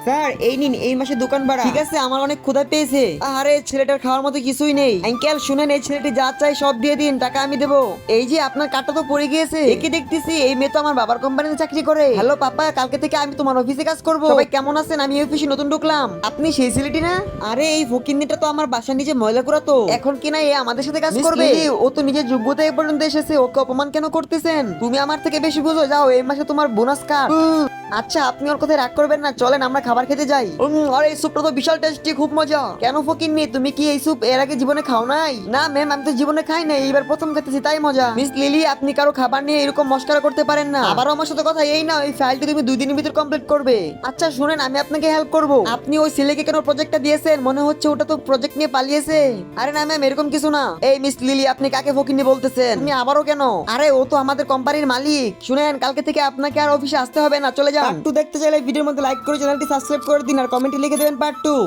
Sir এই নিন এই মাসে দোকান ভাড়া। ঠিক আছে, আমার অনেক ক্ষুধা পেয়েছে। আরে ছেলেটার খাওয়ার মতো কিছুই নেই। আঙ্কেল শুনেন, এই ছেলেটি যা চাই সব দিয়ে দিন, টাকা আমি দেবো। এই যে আপনার কার্ডটা তো পড়ে গিয়েছে, একে দেখতেছি এই মেয়ে তো আমার বাবার কোম্পানিতে চাকরি করে। হ্যালো পাপা, কালকে থেকে আমি তোমার অফিসে কাজ করবো। সবাই কেমন আছেন? আমি এই অফিসে নতুন ঢুকলাম। আপনি সেই ছেলেটি না? আরে এই ফকিন্নিটা তো আমার বাসার নিচে ময়লা করা তো, এখন কি না এ আমাদের সাথে কাজ করবে? ও তো নিজের যোগ্যতা এ পর্যন্ত এসেছে, ওকে অপমান কেন করতেছেন? তুমি আমার থেকে বেশি বুঝো, যাও এই মাসে তোমার বোনাস কার্ড। আচ্ছা আপনি ওর কথায় রাগ করবেন না, চলেন আমরা খাবার খেতে যাই। আরে এই স্যুপটা তো বিশাল টেস্টি, খুব মজা। কেন ফকিন্নি, তুমি কি এই স্যুপ এর আগে জীবনে খাও নাই? না ম্যাম, আমি তো জীবনে খাই নাই, এইবার প্রথম খেতেছি তাই মজা। মিস লিলি, আপনি কারো খাবার নিয়ে এরকম মস্করা করতে পারেন না। আবারও আমার সাথে কথা। এই না, এই ফাইলটি তুমি 2 দিনের ভিতর কমপ্লিট করবে। আচ্ছা শুনেন, আমি আপনাকে হেল্প করব। আপনি ওই ছেলেকে কেন প্রজেক্টটা দিয়েছেন? মনে হচ্ছে ওটা তো প্রজেক্ট নিয়ে পালিয়েছে। আরে না ম্যাম, এরকম কিছু না। এই মিস লিলি, আপনি কাকে ফকিন্নি বলতেছেন? তুমি আবারও কেন? আরে ও তো আমাদের কোম্পানির মালিক। শুনেন, কালকে থেকে আপনাকে আর অফিসে আসতে হবে না, চলে যান। পার্ট 2 দেখতে চাইলে ভিডিওর মধ্যে লাইক করে চ্যানেলটি সাবস্ক্রাইব করে দিন আর কমেন্টে লিখে দেবেন পার্ট 2।